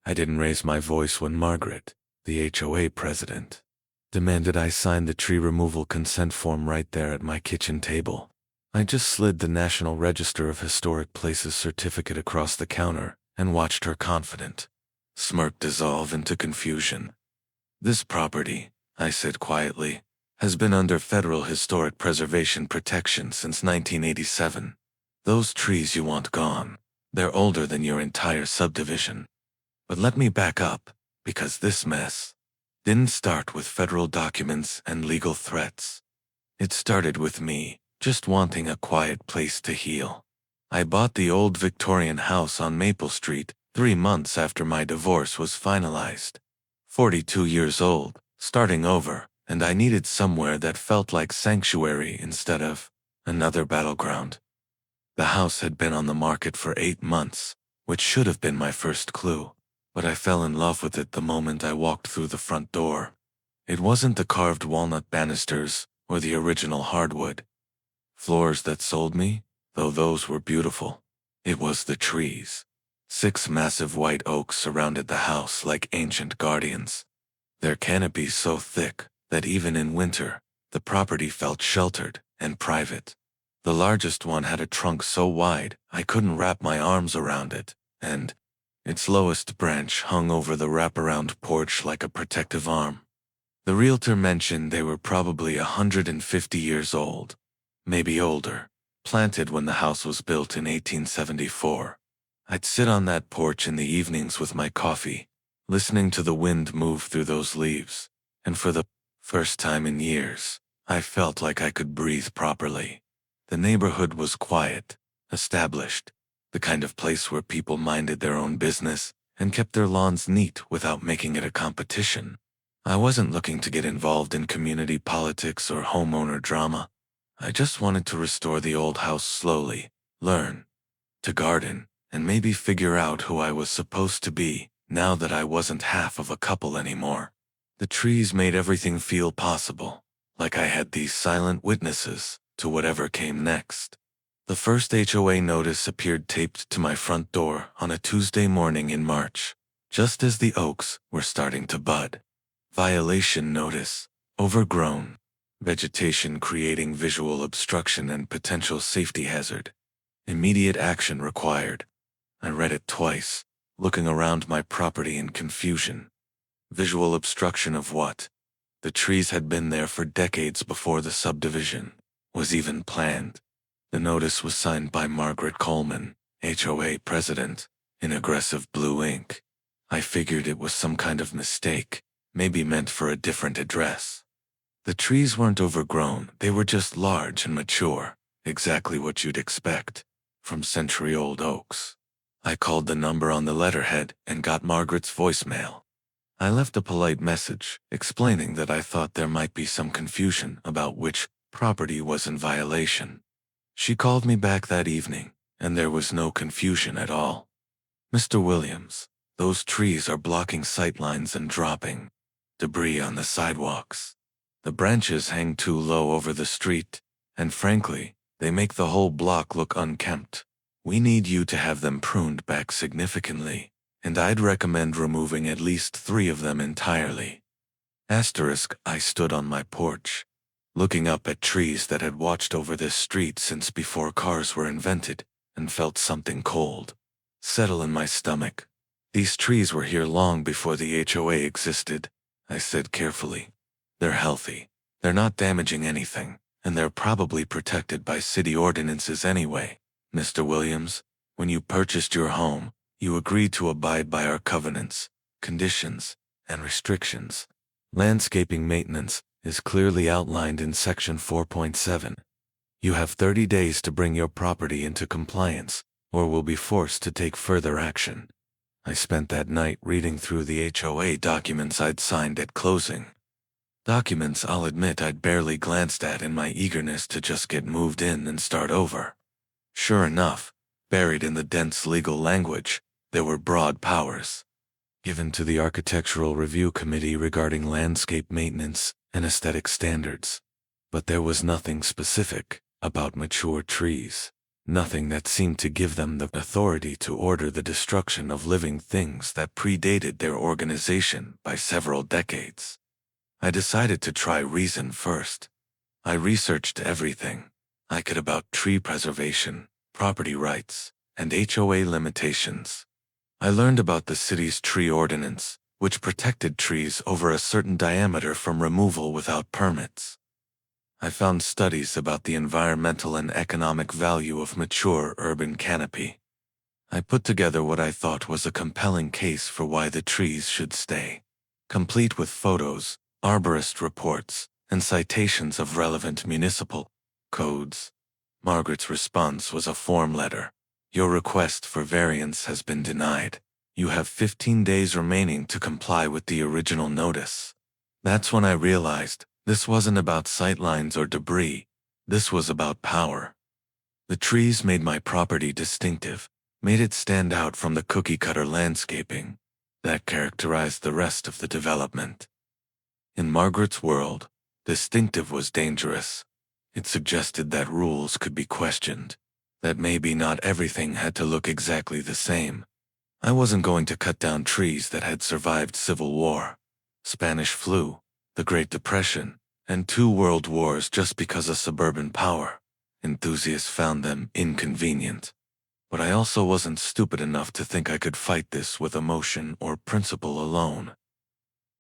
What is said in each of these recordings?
I didn't raise my voice when Margaret, the HOA president, demanded I sign the tree removal consent form right there at my kitchen table. I just slid the National Register of Historic Places certificate across the counter and watched her confident smirk dissolve into confusion. "This property," I said quietly, "has been under federal historic preservation protection since 1987. Those trees you want gone, they're older than your entire subdivision. But let me back up, because this mess didn't start with federal documents and legal threats. It started with me just wanting a quiet place to heal. I bought the old Victorian house on Maple Street 3 months after my divorce was finalized. 42 years old, starting over, and I needed somewhere that felt like sanctuary instead of another battleground. The house had been on the market for 8 months, which should have been my first clue, but I fell in love with it the moment I walked through the front door. It wasn't the carved walnut banisters or the original hardwood floors that sold me, though those were beautiful. It was the trees. 6 massive white oaks surrounded the house like ancient guardians, their canopies so thick that even in winter, the property felt sheltered and private. The largest one had a trunk so wide I couldn't wrap my arms around it, and its lowest branch hung over the wraparound porch like a protective arm. The realtor mentioned they were probably 150 years old, maybe older, planted when the house was built in 1874. I'd sit on that porch in the evenings with my coffee, listening to the wind move through those leaves, and for the first time in years, I felt like I could breathe properly. The neighborhood was quiet, established, the kind of place where people minded their own business and kept their lawns neat without making it a competition. I wasn't looking to get involved in community politics or homeowner drama. I just wanted to restore the old house slowly, learn to garden, and maybe figure out who I was supposed to be now that I wasn't half of a couple anymore. The trees made everything feel possible, like I had these silent witnesses to whatever came next. The first HOA notice appeared taped to my front door on a Tuesday morning in March, just as the oaks were starting to bud. Violation notice, overgrown, vegetation creating visual obstruction and potential safety hazard. Immediate action required. I read it twice, looking around my property in confusion. Visual obstruction of what? The trees had been there for decades before the subdivision was even planned. The notice was signed by Margaret Coleman, HOA president, in aggressive blue ink. I figured it was some kind of mistake, maybe meant for a different address. The trees weren't overgrown, they were just large and mature, exactly what you'd expect from century-old oaks. I called the number on the letterhead and got Margaret's voicemail. I left a polite message explaining that I thought there might be some confusion about which property was in violation. She called me back that evening, and there was no confusion at all. "Mr. Williams, those trees are blocking sightlines and dropping debris on the sidewalks. The branches hang too low over the street, and frankly, they make the whole block look unkempt. We need you to have them pruned back significantly, and I'd recommend removing at least 3 of them entirely." I stood on my porch, looking up at trees that had watched over this street since before cars were invented, and felt something cold settle in my stomach. "These trees were here long before the HOA existed," I said carefully. "They're healthy. They're not damaging anything, and they're probably protected by city ordinances anyway. Mr. Williams, when you purchased your home, you agreed to abide by our covenants, conditions, and restrictions. Landscaping maintenance is clearly outlined in Section 4.7. You have 30 days to bring your property into compliance, or will be forced to take further action." I spent that night reading through the HOA documents I'd signed at closing. Documents I'll admit I'd barely glanced at in my eagerness to just get moved in and start over. Sure enough, buried in the dense legal language, there were broad powers given to the Architectural Review Committee regarding landscape maintenance and aesthetic standards. But there was nothing specific about mature trees. Nothing that seemed to give them the authority to order the destruction of living things that predated their organization by several decades. I decided to try reason first. I researched everything I could about tree preservation, property rights, and HOA limitations. I learned about the city's tree ordinance, which protected trees over a certain diameter from removal without permits. I found studies about the environmental and economic value of mature urban canopy. I put together what I thought was a compelling case for why the trees should stay, complete with photos, arborist reports, and citations of relevant municipal codes. Margaret's response was a form letter. Your request for variance has been denied. You have 15 days remaining to comply with the original notice. That's when I realized this wasn't about sightlines or debris. This was about power. The trees made my property distinctive, made it stand out from the cookie-cutter landscaping that characterized the rest of the development. In Margaret's world, distinctive was dangerous. It suggested that rules could be questioned, that maybe not everything had to look exactly the same. I wasn't going to cut down trees that had survived Civil War, Spanish flu, the Great Depression, and 2 world wars just because a suburban power enthusiasts found them inconvenient. But I also wasn't stupid enough to think I could fight this with emotion or principle alone.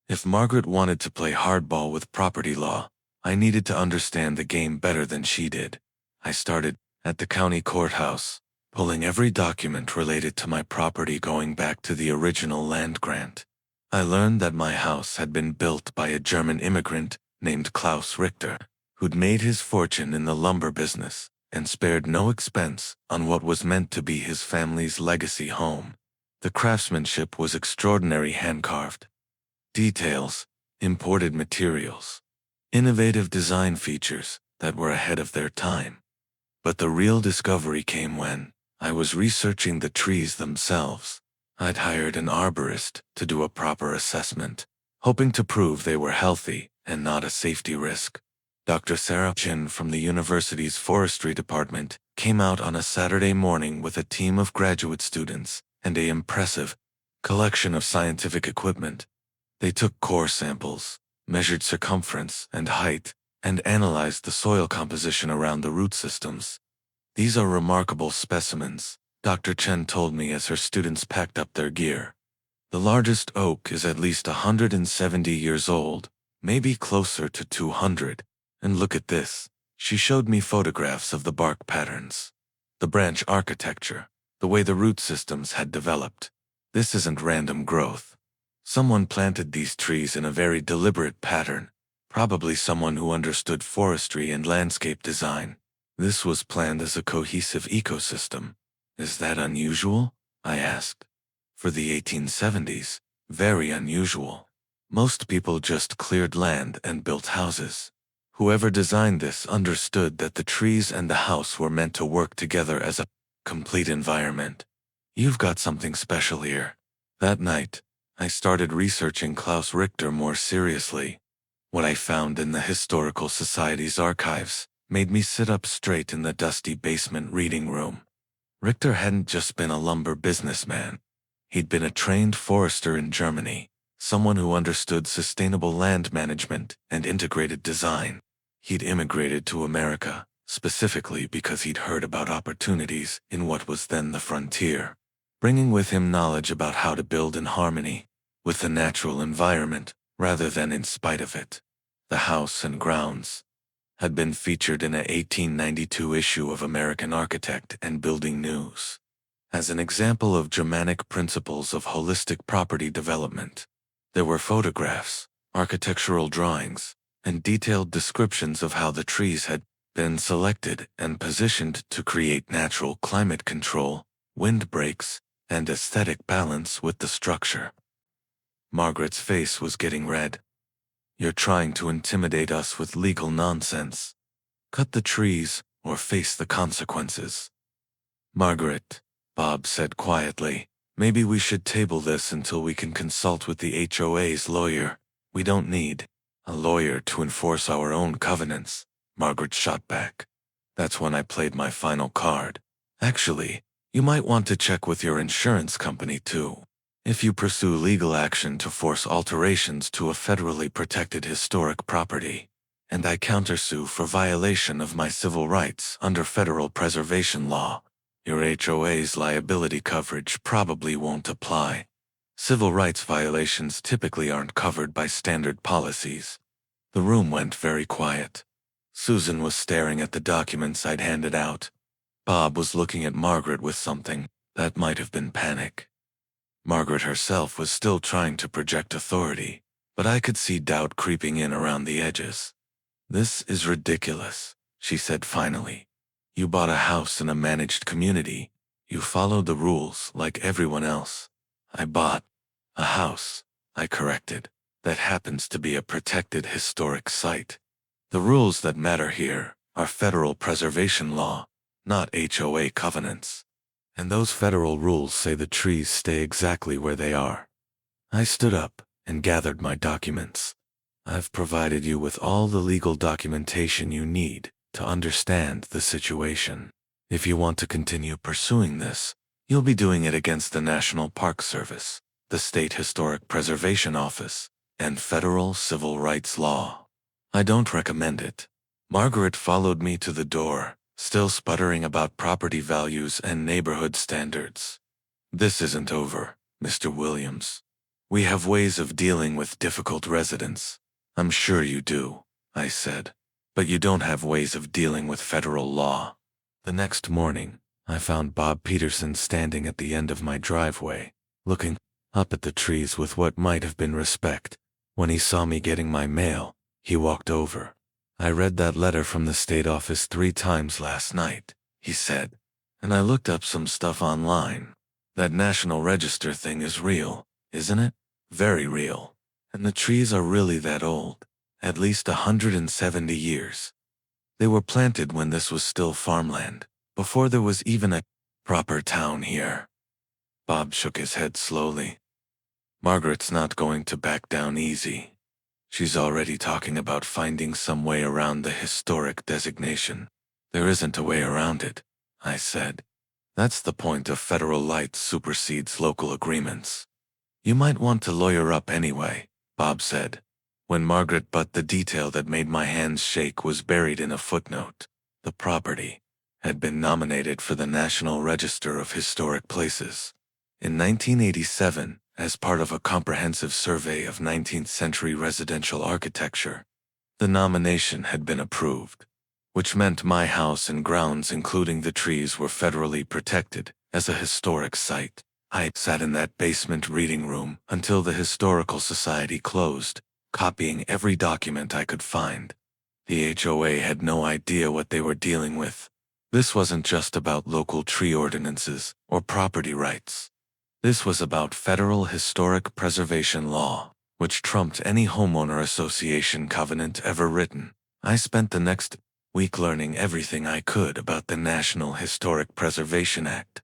If Margaret wanted to play hardball with property law, I needed to understand the game better than she did. I started at the county courthouse, pulling every document related to my property going back to the original land grant. I learned that my house had been built by a German immigrant named Klaus Richter, who'd made his fortune in the lumber business and spared no expense on what was meant to be his family's legacy home. The craftsmanship was extraordinary, hand-carved details, imported materials, innovative design features that were ahead of their time. But the real discovery came when I was researching the trees themselves. I'd hired an arborist to do a proper assessment, hoping to prove they were healthy and not a safety risk. Dr. Sarah Chin from the university's forestry department came out on a Saturday morning with a team of graduate students and an impressive collection of scientific equipment. They took core samples, measured circumference and height, and analyzed the soil composition around the root systems. These are remarkable specimens, Dr. Chen told me as her students packed up their gear. The largest oak is at least 170 years old, maybe closer to 200. And look at this. She showed me photographs of the bark patterns, the branch architecture, the way the root systems had developed. This isn't random growth. Someone planted these trees in a very deliberate pattern, probably someone who understood forestry and landscape design. This was planned as a cohesive ecosystem. Is that unusual? I asked. For the 1870s, very unusual. Most people just cleared land and built houses. Whoever designed this understood that the trees and the house were meant to work together as a complete environment. You've got something special here. That night, I started researching Klaus Richter more seriously. What I found in the Historical Society's archives made me sit up straight in the dusty basement reading room. Richter hadn't just been a lumber businessman. He'd been a trained forester in Germany, someone who understood sustainable land management and integrated design. He'd immigrated to America, specifically because he'd heard about opportunities in what was then the frontier, bringing with him knowledge about how to build in harmony with the natural environment rather than in spite of it. The house and grounds had been featured in a 1892 issue of American Architect and Building News as an example of Germanic principles of holistic property development. There were photographs, architectural drawings, and detailed descriptions of how the trees had been selected and positioned to create natural climate control, wind breaks, and aesthetic balance with the structure. Margaret's face was getting red. You're trying to intimidate us with legal nonsense. Cut the trees or face the consequences. Margaret, Bob said quietly, maybe we should table this until we can consult with the HOA's lawyer. We don't need a lawyer to enforce our own covenants, Margaret shot back. That's when I played my final card. Actually, you might want to check with your insurance company too. If you pursue legal action to force alterations to a federally protected historic property, and I countersue for violation of my civil rights under federal preservation law, your HOA's liability coverage probably won't apply. Civil rights violations typically aren't covered by standard policies. The room went very quiet. Susan was staring at the documents I'd handed out. Bob was looking at Margaret with something that might have been panic. Margaret herself was still trying to project authority, but I could see doubt creeping in around the edges. "This is ridiculous," she said finally. "You bought a house in a managed community. You followed the rules like everyone else." "I bought a house," I corrected, "that happens to be a protected historic site. The rules that matter here are federal preservation law, not HOA covenants. And those federal rules say the trees stay exactly where they are." I stood up and gathered my documents. "I've provided you with all the legal documentation you need to understand the situation. If you want to continue pursuing this, you'll be doing it against the National Park Service, the State Historic Preservation Office, and federal civil rights law. I don't recommend it." Margaret followed me to the door, still sputtering about property values and neighborhood standards. "This isn't over, Mr. Williams. We have ways of dealing with difficult residents." "I'm sure you do," I said, "but you don't have ways of dealing with federal law." The next morning, I found Bob Peterson standing at the end of my driveway, looking up at the trees with what might have been respect. When he saw me getting my mail, he walked over. "I read that letter from the state office 3 times last night," he said, "and I looked up some stuff online. That National Register thing is real, isn't it? Very real. And the trees are really that old, at least 170 years. They were planted when this was still farmland, before there was even a proper town here." Bob shook his head slowly. "Margaret's not going to back down easy. She's already talking about finding some way around the historic designation." "There isn't a way around it," I said. "That's the point of federal light supersedes local agreements." "You might want to lawyer up anyway," Bob said. When Margaret but the detail that made my hands shake was buried in a footnote. The property had been nominated for the National Register of Historic Places. In 1987, as part of a comprehensive survey of 19th-century residential architecture, the nomination had been approved, which meant my house and grounds, including the trees, were federally protected as a historic site. I sat in that basement reading room until the Historical Society closed, copying every document I could find. The HOA had no idea what they were dealing with. This wasn't just about local tree ordinances or property rights. This was about federal historic preservation law, which trumped any homeowner association covenant ever written. I spent the next week learning everything I could about the National Historic Preservation Act.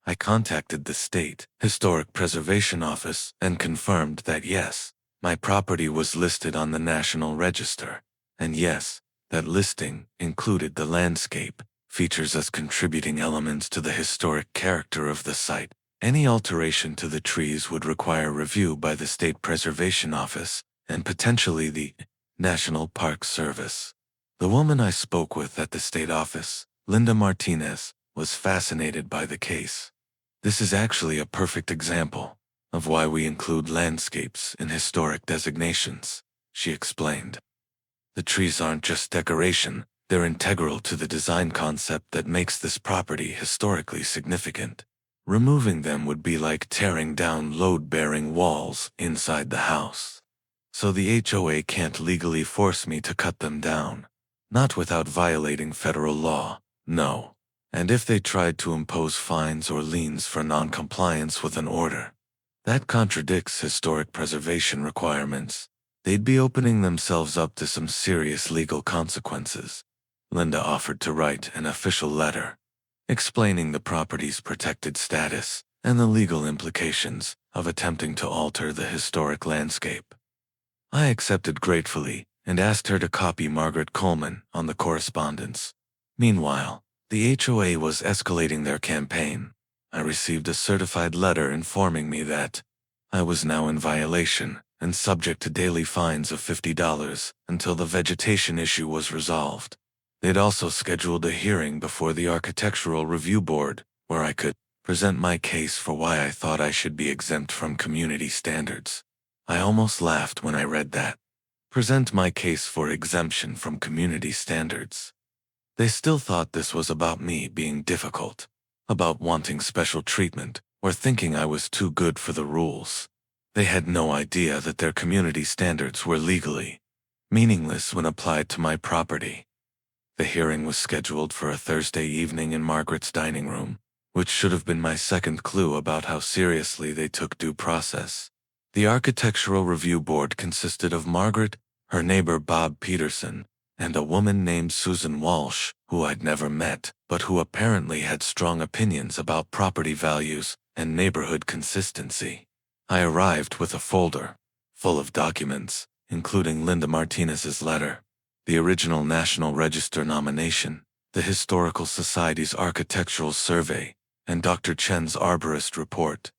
I contacted the State Historic Preservation Office and confirmed that yes, my property was listed on the National Register, and yes, that listing included the landscape features as contributing elements to the historic character of the site. Any alteration to the trees would require review by the State Preservation Office and potentially the National Park Service. The woman I spoke with at the state office, Linda Martinez, was fascinated by the case. "This is actually a perfect example of why we include landscapes in historic designations," she explained. "The trees aren't just decoration, they're integral to the design concept that makes this property historically significant. Removing them would be like tearing down load-bearing walls inside the house. So the HOA can't legally force me to cut them down. Not without violating federal law, no. And if they tried to impose fines or liens for non-compliance with an order that contradicts historic preservation requirements, they'd be opening themselves up to some serious legal consequences." Linda offered to write an official letter explaining the property's protected status and the legal implications of attempting to alter the historic landscape. I accepted gratefully and asked her to copy Margaret Coleman on the correspondence. Meanwhile, The HOA was escalating their campaign. I received a certified letter informing me that I was now in violation and subject to daily fines of $50 until the vegetation issue was resolved. They'd also scheduled a hearing before the Architectural Review Board, where I could present my case for why I thought I should be exempt from community standards. I almost laughed when I read that. Present my case for exemption from community standards. They still thought this was about me being difficult, about wanting special treatment, or thinking I was too good for the rules. They had no idea that their community standards were legally meaningless when applied to my property. The hearing was scheduled for a Thursday evening in Margaret's dining room, which should have been my second clue about how seriously they took due process. The Architectural Review Board consisted of Margaret, her neighbor Bob Peterson, and a woman named Susan Walsh, who I'd never met, but who apparently had strong opinions about property values and neighborhood consistency. I arrived with a folder full of documents, including Linda Martinez's letter, the original National Register nomination, the Historical Society's architectural survey, and Dr. Chen's arborist report.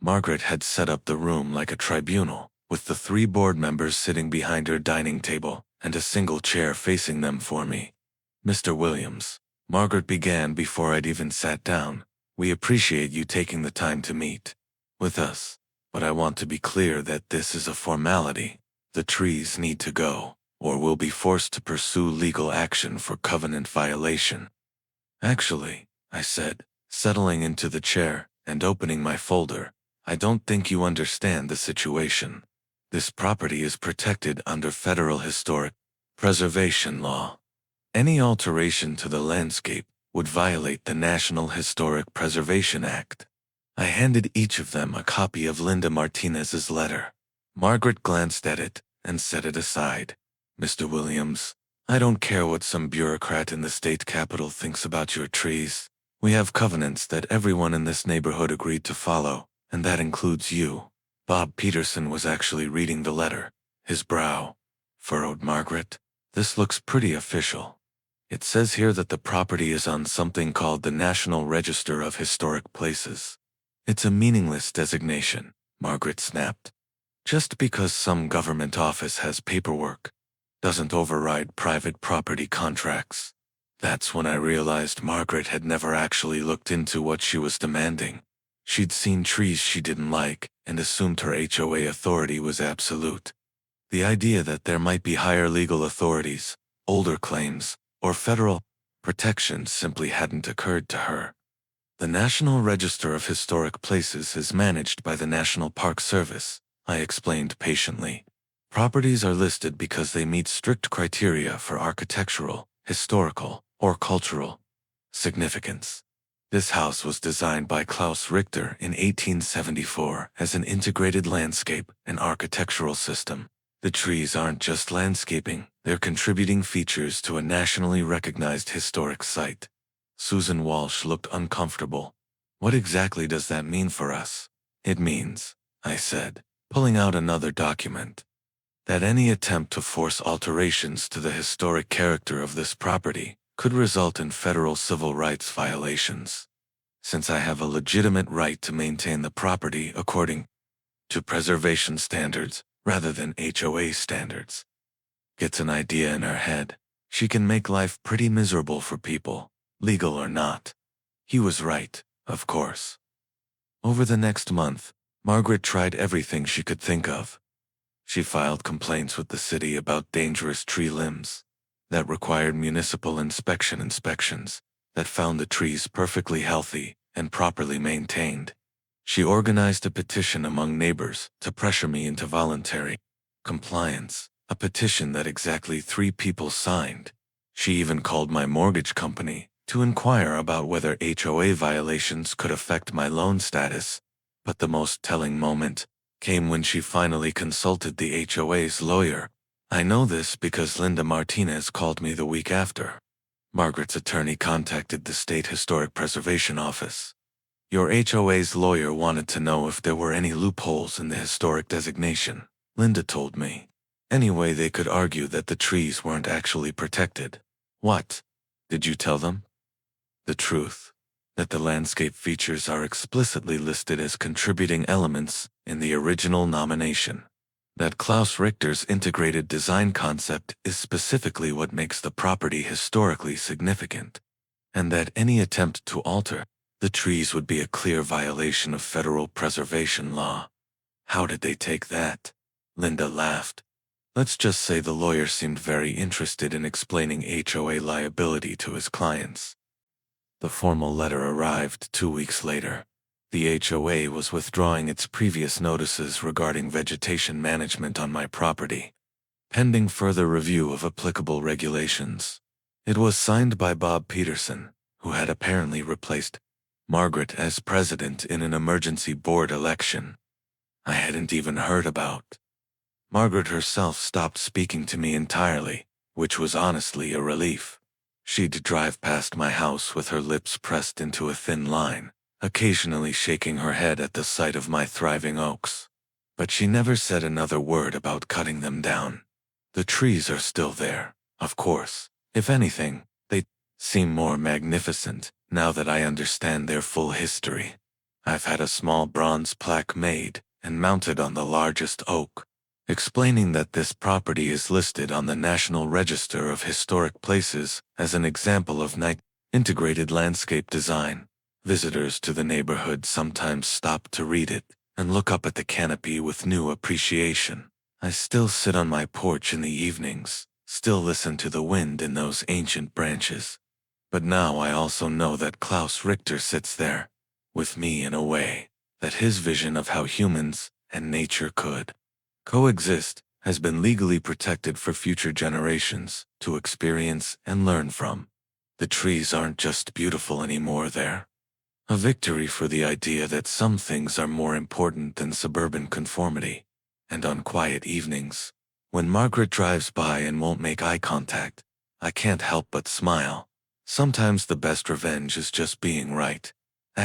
Margaret had set up the room like a tribunal, with the 3 board members sitting behind her dining table and a single chair facing them for me. Mr. Williams, Margaret began before I'd even sat down, we appreciate you taking the time to meet with us, but I want to be clear that this is a formality. The trees need to go, or we'll be forced to pursue legal action for covenant violation. Actually, I said, settling into the chair and opening my folder, I don't think you understand the situation. This property is protected under federal historic preservation law. Any alteration to the landscape would violate the National Historic Preservation Act. I handed each of them a copy of Linda Martinez's letter. Margaret glanced at it and set it aside. Mr. Williams, I don't care what some bureaucrat in the state capitol thinks about your trees. We have covenants that everyone in this neighborhood agreed to follow, and that includes you. Bob Peterson was actually reading the letter. His brow furrowed. Margaret, this looks pretty official. It says here that the property is on something called the National Register of Historic Places. It's a meaningless designation, Margaret snapped. Just because some government office has paperwork doesn't override private property contracts. That's when I realized Margaret had never actually looked into what she was demanding. She'd seen trees she didn't like and assumed her HOA authority was absolute. The idea that there might be higher legal authorities, older claims, or federal protections simply hadn't occurred to her. The National Register of Historic Places is managed by the National Park Service, I explained patiently. Properties are listed because they meet strict criteria for architectural, historical, or cultural significance. This house was designed by Klaus Richter in 1874 as an integrated landscape and architectural system. The trees aren't just landscaping, they're contributing features to a nationally recognized historic site. Susan Walsh looked uncomfortable. What exactly does that mean for us? It means, I said, pulling out another document, that any attempt to force alterations to the historic character of this property could result in federal civil rights violations. Since I have a legitimate right to maintain the property according to preservation standards rather than HOA standards. Gets an idea in her head. She can make life pretty miserable for people, legal or not. He was right, of course. Over the next month, Margaret tried everything she could think of. She filed complaints with the city about dangerous tree limbs that required municipal inspections that found the trees perfectly healthy and properly maintained. She organized a petition among neighbors to pressure me into voluntary compliance, a petition that exactly 3 people signed. She even called my mortgage company to inquire about whether HOA violations could affect my loan status, but the most telling moment came when she finally consulted the HOA's lawyer. I know this because Linda Martinez called me the week after. Margaret's attorney contacted the State Historic Preservation Office. Your HOA's lawyer wanted to know if there were any loopholes in the historic designation, Linda told me. Any way they could argue that the trees weren't actually protected. What? Did you tell them? The truth, that the landscape features are explicitly listed as contributing elements in the original nomination. That Klaus Richter's integrated design concept is specifically what makes the property historically significant, and that any attempt to alter the trees would be a clear violation of federal preservation law. How did they take that? Linda laughed. Let's just say the lawyer seemed very interested in explaining HOA liability to his clients. The formal letter arrived 2 weeks later. The HOA was withdrawing its previous notices regarding vegetation management on my property, pending further review of applicable regulations. It was signed by Bob Peterson, who had apparently replaced Margaret as president in an emergency board election I hadn't even heard about. Margaret herself stopped speaking to me entirely, which was honestly a relief. She'd drive past my house with her lips pressed into a thin line, occasionally shaking her head at the sight of my thriving oaks. But she never said another word about cutting them down. The trees are still there, of course. If anything, they seem more magnificent now that I understand their full history. I've had a small bronze plaque made and mounted on the largest oak, explaining that this property is listed on the National Register of Historic Places as an example of integrated landscape design. Visitors to the neighborhood sometimes stop to read it and look up at the canopy with new appreciation. I still sit on my porch in the evenings, still listen to the wind in those ancient branches. But now I also know that Klaus Richter sits there, with me in a way, that his vision of how humans and nature could coexist has been legally protected for future generations to experience and learn from. The trees aren't just beautiful anymore there. A victory for the idea that some things are more important than suburban conformity. And on quiet evenings, when Margaret drives by and won't make eye contact, I can't help but smile. Sometimes the best revenge is just being right. ******.